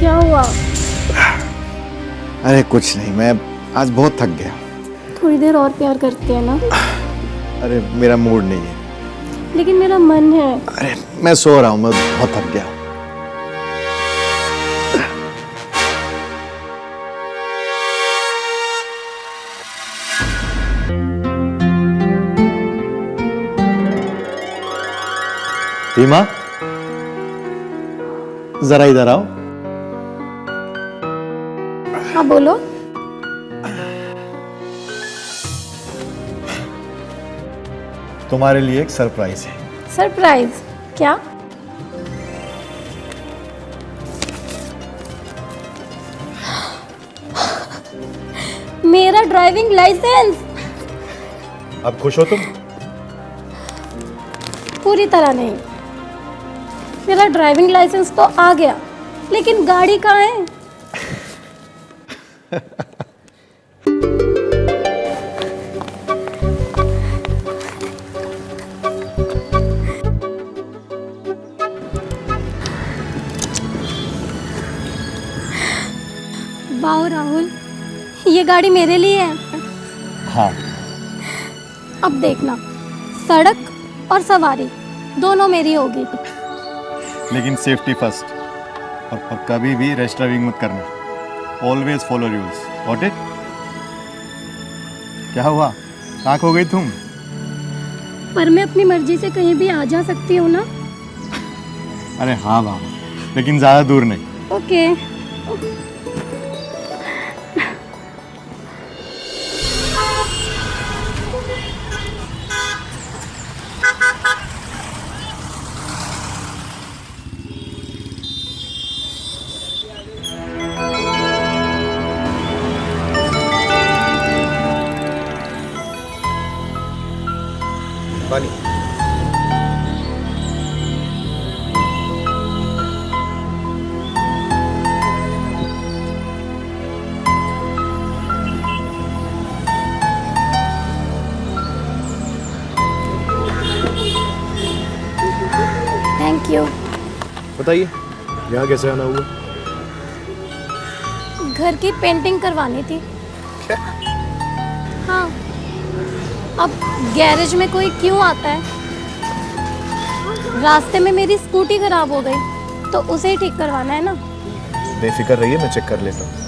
क्या हुआ? अरे कुछ नहीं, मैं आज बहुत थक गया। थोड़ी देर और प्यार करते हैं ना। अरे मेरा मूड नहीं है। लेकिन मेरा मन है। अरे मैं सो रहा हूँ, मैं बहुत थक गया। रीमा, जरा इधर आओ। हाँ बोलो। तुम्हारे लिए एक सरप्राइज है। सरप्राइज? क्या? मेरा ड्राइविंग लाइसेंस। अब खुश हो तुम? पूरी तरह नहीं। मेरा ड्राइविंग लाइसेंस तो आ गया, लेकिन गाड़ी कहाँ है? वाह राहुल, ये गाड़ी मेरे लिए है। हाँ। अब देखना, सड़क और सवारी दोनों मेरी होगी। लेकिन सेफ्टी फर्स्ट, और कभी भी रैश ड्राइविंग मत करना। Always follow rules, got it? क्या हुआ, कहाँ खो गई तुम? पर मैं अपनी मर्जी से कहीं भी आ जा सकती हूँ ना? अरे हाँ बाबा, लेकिन ज़्यादा दूर नहीं। ओके। पानी। Thank you. बताइए, यहाँ कैसे आना हुआ? घर की पेंटिंग करवानी थी। क्या? हाँ। अब गैरेज में कोई क्यों आता है? रास्ते में मेरी स्कूटी खराब हो गई, तो उसे ही ठीक करवाना है ना। बेफिक्र रहिए, मैं चेक कर लेता हूँ।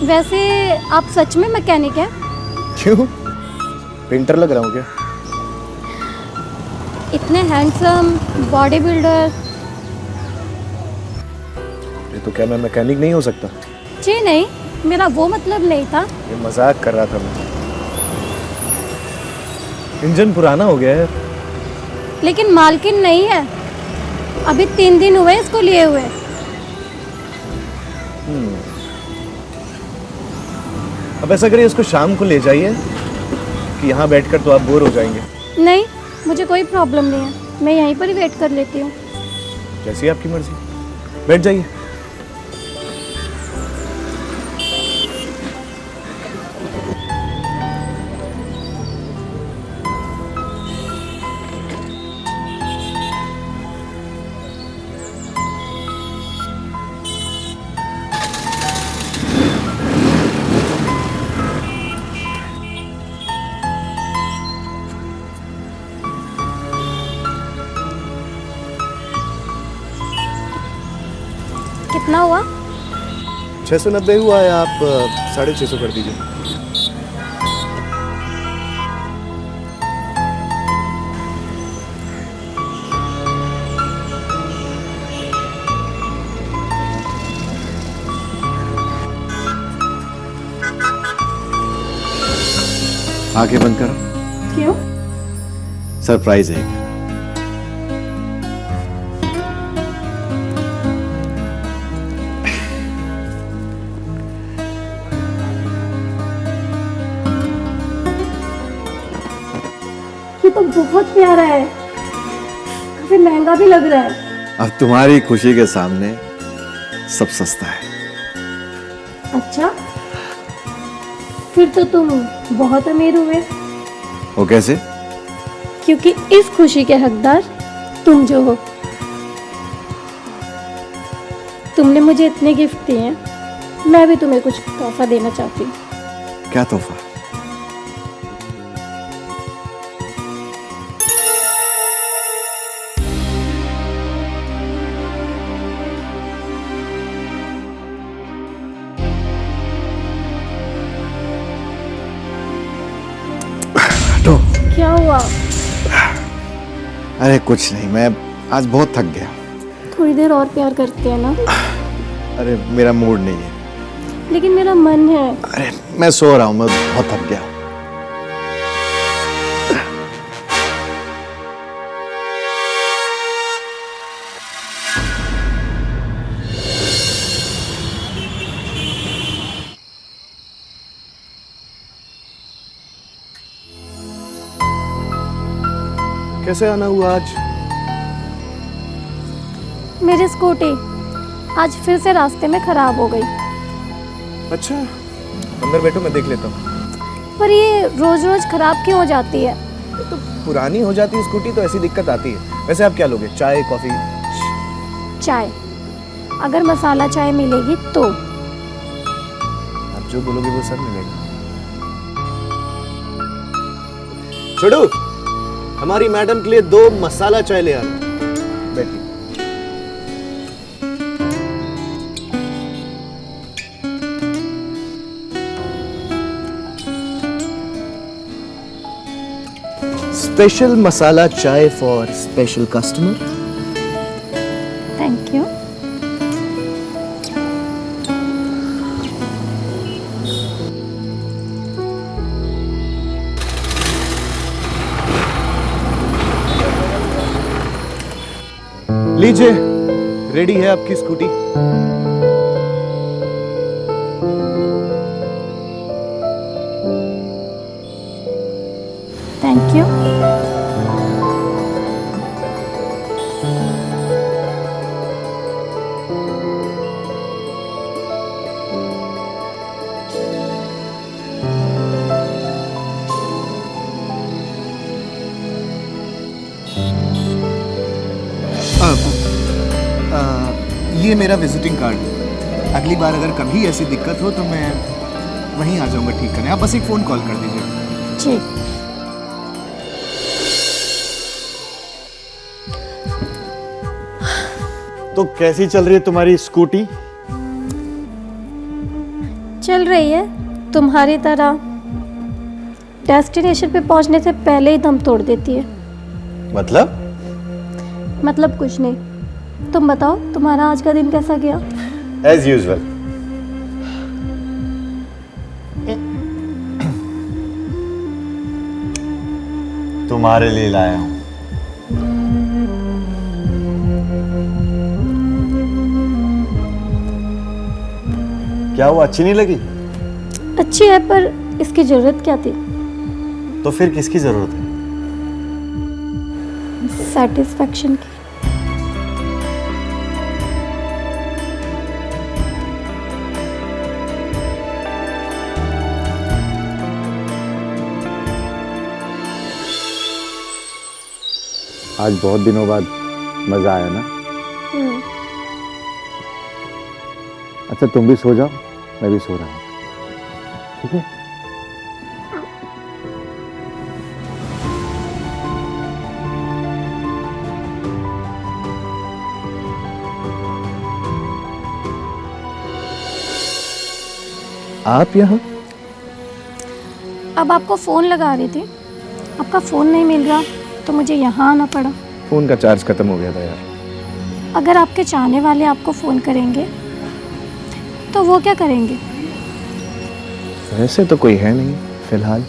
वैसे आप सच में मैकेनिक हैं? क्यों? पेंटर लग रहा हूँ क्या? इतने हैंडसम, बॉडी बिल्डर। ये तो क्या मैं मैकेनिक नहीं हो सकता? जी नहीं, मेरा वो मतलब नहीं था। ये मजाक कर रहा था मैं। इंजन पुराना हो गया है। लेकिन मालकिन नहीं है, अभी 3 दिन हुए इसको लिए हुए। अब ऐसा करिए, इसको शाम को ले जाइए, कि यहाँ बैठकर तो आप बोर हो जाएंगे। नहीं, मुझे कोई प्रॉब्लम नहीं है, मैं यहीं पर ही वेट कर लेती हूँ। जैसी आपकी मर्जी, बैठ जाइए। कितना हुआ? 690 हुआ है, आप 650 कर दीजिए। आंखें बंद करो। क्यों? सरप्राइज है। ये तो बहुत प्यारा है, काफी महंगा भी लग रहा है। अब तुम्हारी खुशी के सामने सब सस्ता है। अच्छा, फिर तो तुम बहुत अमीर हुए, वो कैसे? क्योंकि इस खुशी के हकदार तुम जो हो। तुमने मुझे इतने गिफ्ट दिए हैं, मैं भी तुम्हें कुछ तोहफा देना चाहती हूँ। क्या तोहफा? हटो। क्या हुआ? अरे कुछ नहीं, मैं आज बहुत थक गया। थोड़ी देर और प्यार करते हैं ना? अरे मेरा मूड नहीं है। लेकिन मेरा मन है। अरे मैं सो रहा हूँ, मैं बहुत थक गया। कैसे आना हुआ आज? मेरी स्कूटी आज फिर से रास्ते में खराब हो गई। अच्छा, अंदर बैठो, मैं देख लेता हूँ। पर ये रोज रोज खराब क्यों हो जाती है? तो पुरानी हो जाती है स्कूटी तो ऐसी दिक्कत आती है। वैसे आप क्या लोगे, चाय कॉफी? चाय। अगर मसाला चाय मिलेगी तो। आप जो बोलोगे वो सब मिलेगा। छोड़ो, हमारी मैडम के लिए 2 मसाला चाय ले आना। बैठिए। स्पेशल मसाला चाय for special customer. Thank you. लीजिए, रेडी है आपकी स्कूटी। Thank you. ये मेरा विजिटिंग कार्ड है। अगली बार अगर कभी ऐसी दिक्कत हो तो मैं वहीं आ जाऊंगा ठीक करने। आप बस एक फ़ोन कॉल कर दीजिए। जी। तो कैसी चल रही है तुम्हारी स्कूटी? चल रही है तुम्हारी तरह। डेस्टिनेशन पे पहुंचने से पहले ही दम तोड़ देती है। मतलब कुछ नहीं। तुम बताओ, तुम्हारा आज का दिन कैसा गया? As usual. तुम्हारे लिए लाया हूं। क्या वो अच्छी नहीं लगी? अच्छी है, पर इसकी जरूरत क्या थी? तो फिर किसकी जरूरत है? सेटिस्फैक्शन की। आज बहुत दिनों बाद मजा आया ना? अच्छा तुम भी सो जाओ, मैं भी सो रहा हूँ। ठीक है? आप यहाँ? अब आपको फ़ोन लगा रही थी, आपका फ़ोन नहीं मिल रहा तो मुझे यहाँ आना पड़ा। फ़ोन का चार्ज खत्म हो गया था यार। अगर आपके चाहने वाले आपको फ़ोन करेंगे तो वो क्या करेंगे? वैसे तो कोई है नहीं फिलहाल।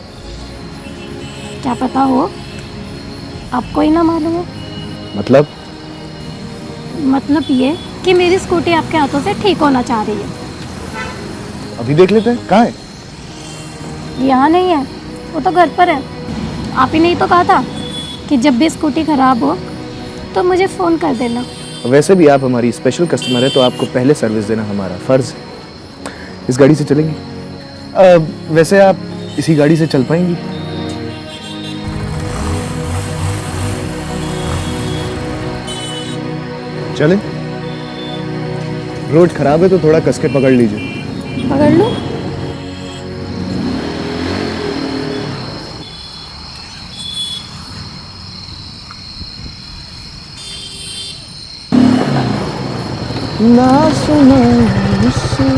क्या पता हो, आपको ही ना मालूम हो। मतलब ये कि मेरी स्कूटी आपके हाथों से ठीक होना चाह रही है। अभी देख लेते हैं, कहाँ है? यहाँ नहीं है, वो तो घर पर है। आप ही नहीं तो कहा था कि जब भी स्कूटी खराब हो तो मुझे फ़ोन कर देना। वैसे भी आप हमारी स्पेशल कस्टमर है तो आपको पहले सर्विस देना हमारा फ़र्ज़ है। इस गाड़ी से चलेंगे? वैसे आप इसी गाड़ी से चल पाएंगी? चले? रोड खराब है तो थोड़ा कस के पकड़ लीजिए। पकड़ लो। ना सुना मुझसे।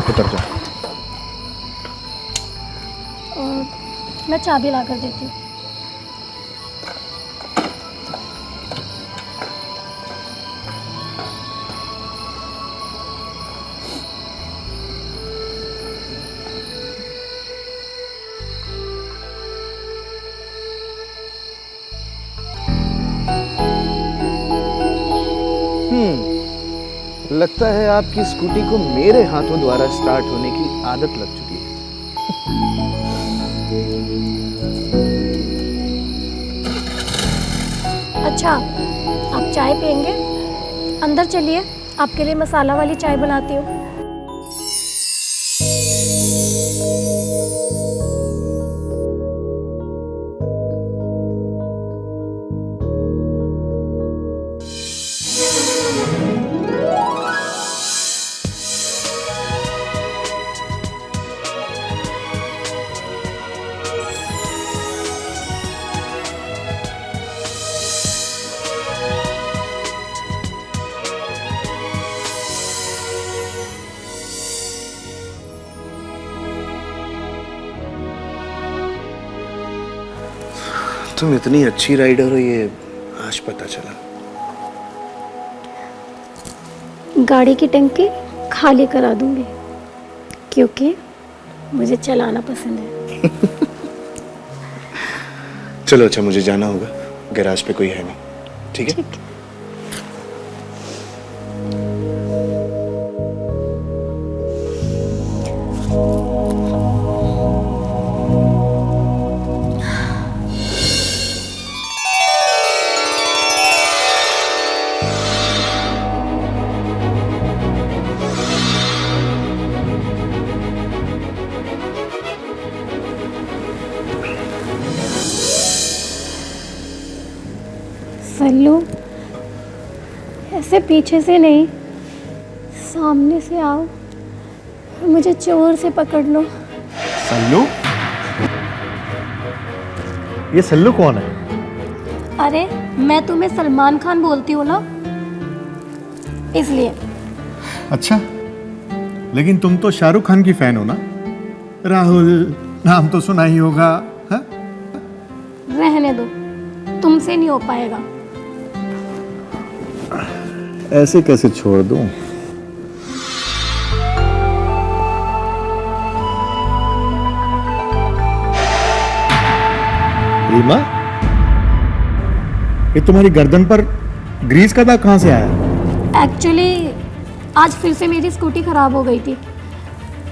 उतर जा। और मैं चाबी ला कर देती हूँ। लगता है आपकी स्कूटी को मेरे हाथों द्वारा स्टार्ट होने की आदत लग चुकी है। अच्छा, आप चाय पियेंगे? अंदर चलिए, आपके लिए मसाला वाली चाय बनाती हूँ। तुम इतनी अच्छी राइडर हो ये आज पता चला। गाड़ी की टंकी खाली करा दूंगी क्योंकि मुझे चलाना पसंद है। चलो अच्छा, मुझे जाना होगा, गैराज पे कोई है नहीं। ठीक है? ठीक। सल्लू, ऐसे पीछे से नहीं, सामने से आओ और मुझे जोर से पकड़ लो। सल्लू? ये सल्लू कौन है? अरे मैं तुम्हें सलमान खान बोलती हूँ ना, इसलिए। अच्छा, लेकिन तुम तो शाहरुख खान की फैन हो ना? राहुल नाम तो सुना ही होगा। हा? रहने दो, तुमसे नहीं हो पाएगा। ऐसे कैसे छोड़ दूं? रीमा, ये तुम्हारी गर्दन पर ग्रीस का दाग कहां से आया? एक्चुअली आज फिर से मेरी स्कूटी ख़राब हो गई थी,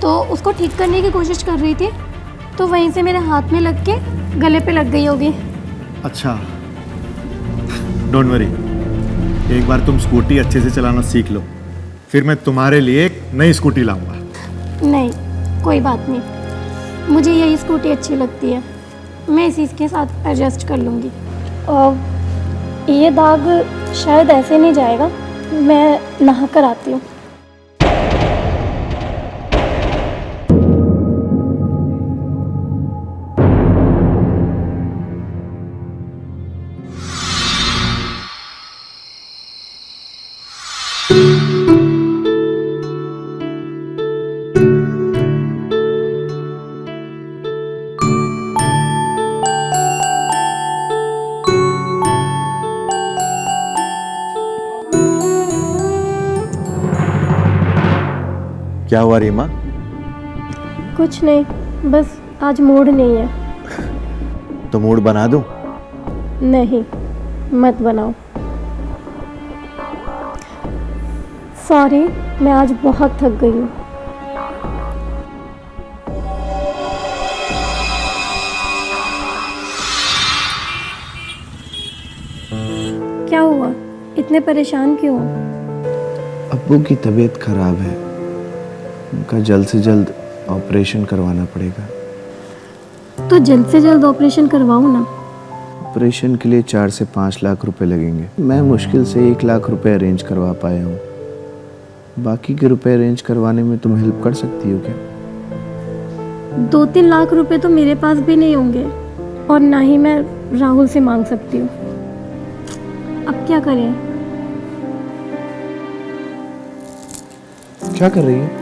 तो उसको ठीक करने की कोशिश कर रही थी, तो वहीं से मेरे हाथ में लग के गले पे लग गई होगी। अच्छा, डोंट वरी, एक बार तुम स्कूटी अच्छे से चलाना सीख लो, फिर मैं तुम्हारे लिए एक नई स्कूटी लाऊंगा। नहीं, कोई बात नहीं, मुझे यही स्कूटी अच्छी लगती है, मैं इसी के साथ एडजस्ट कर लूँगी। और ये दाग शायद ऐसे नहीं जाएगा, मैं नहा कर आती हूँ। क्या हुआ रीमा? कुछ नहीं, बस आज मूड नहीं है। तो मूड बना दूं? नहीं, मत बनाओ। सॉरी, मैं आज बहुत थक गई हूँ। क्या हुआ? इतने परेशान क्यों हो? अब्बू की तबीयत खराब है, उनका जल्द से जल्द ऑपरेशन करवाना पड़ेगा। तो जल्द से जल्द ऑपरेशन करवाओ ना। ऑपरेशन के लिए 4 से 5 लाख रुपए लगेंगे। मैं मुश्किल से 1 लाख रुपए अरेंज करवा पाया हूँ। बाकी के रुपए अरेंज करवाने में तुम हेल्प कर सकती हो क्या? 2-3 लाख रुपए तो मेरे पास भी नहीं होंगे और ना ही मैं राहुल से मांग सकती हूँ। अब क्या करें? क्या कर रही है?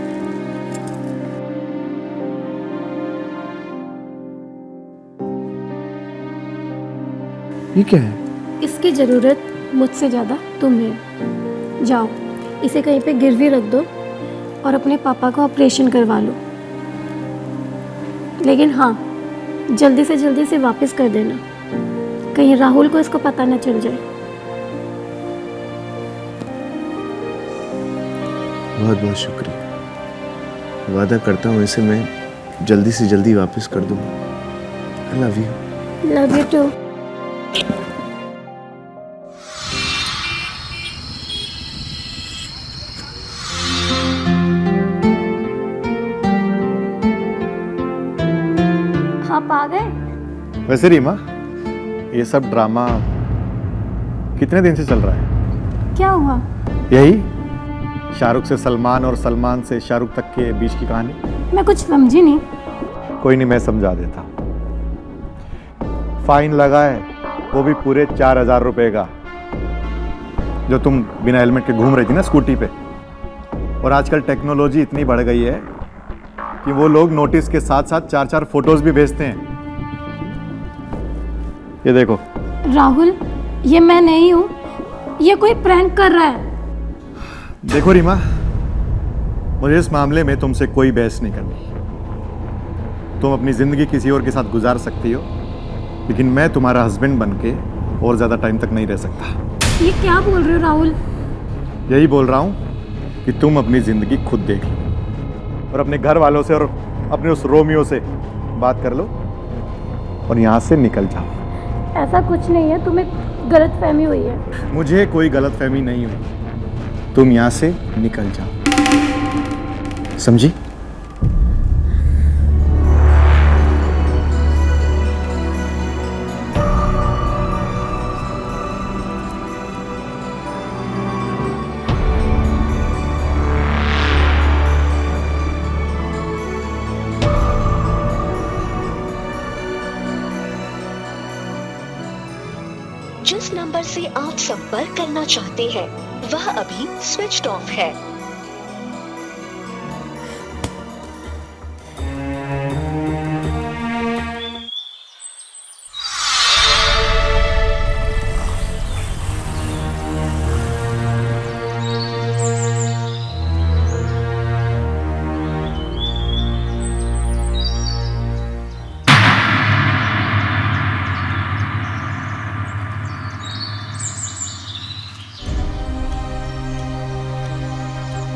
ये क्या है? इसकी ज़रूरत मुझसे ज़्यादा तुम्हें। जाओ, इसे कहीं पे गिरवी रख दो और अपने पापा का ऑपरेशन करवा लो। लेकिन हाँ, जल्दी से वापस कर देना, कहीं राहुल को इसको पता न चल जाए। बहुत बहुत शुक्रिया। वादा करता हूँ इसे मैं जल्दी से जल्दी वापस कर दूंगा। I love you. Love you too. आप आ गए? वैसे रीमा, ये सब ड्रामा कितने दिन से चल रहा है? क्या हुआ? यही शाहरुख से सलमान और सलमान से शाहरुख तक के बीच की कहानी। मैं कुछ समझी नहीं। कोई नहीं, मैं समझा देता। फाइन लगा है, वो भी पूरे 4,000 रुपए का, जो तुम बिना हेलमेट के घूम रही थी ना स्कूटी पे। और आजकल टेक्नोलॉजी इतनी बढ़ गई है कि वो लोग नोटिस के साथ साथ 4-4 फोटोज भी भेजते हैं। ये देखो। राहुल, ये मैं नहीं हूँ, ये कोई प्रैंक कर रहा है। देखो रीमा, मुझे इस मामले में तुमसे कोई बहस नहीं करनी। तुम अपनी जिंदगी किसी और के साथ गुजार सकती हो, लेकिन मैं तुम्हारा हस्बैंड बनके और ज्यादा टाइम तक नहीं रह सकता। ये क्या बोल रहे हो राहुल? यही बोल रहा हूं कि तुम अपनी जिंदगी खुद देख लो और अपने घर वालों से और अपने उस रोमियो से बात कर लो और यहां से निकल जाओ। ऐसा कुछ नहीं है, तुम्हें गलतफहमी हुई है। मुझे कोई गलतफहमी नहीं हुई। तुम यहां से निकल जाओ, समझी? जिस नंबर से आप संपर्क करना चाहते हैं वह अभी स्विच ऑफ है।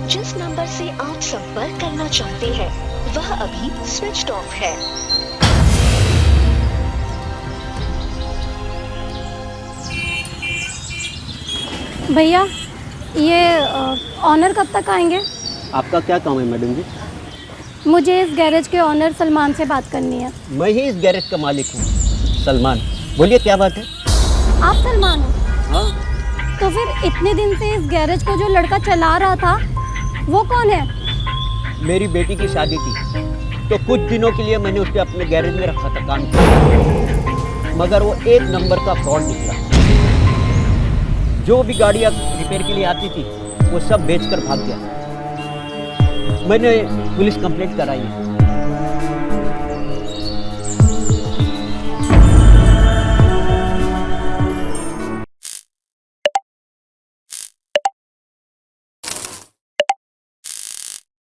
जिस नंबर से आप संपर्क करना चाहते हैं वह अभी स्विच ऑफ है। भैया, ये ऑनर कब तक आएंगे? आपका क्या काम है मैडम जी? मुझे इस गैरेज के ऑनर सलमान से बात करनी है। मैं ही इस गैरेज का मालिक हूँ, सलमान। बोलिए क्या बात है? आप सलमान हो? हाँ। तो फिर इतने दिन से इस गैरेज को जो लड़का चला रहा था वो कौन है? मेरी बेटी की शादी थी तो कुछ दिनों के लिए मैंने उसके अपने गैरेज में रखा था काम के, मगर वो एक नंबर का फ्रॉड निकला। जो भी गाड़ियाँ रिपेयर के लिए आती थी वो सब बेचकर भाग गया। मैंने पुलिस कंप्लेंट कराई है।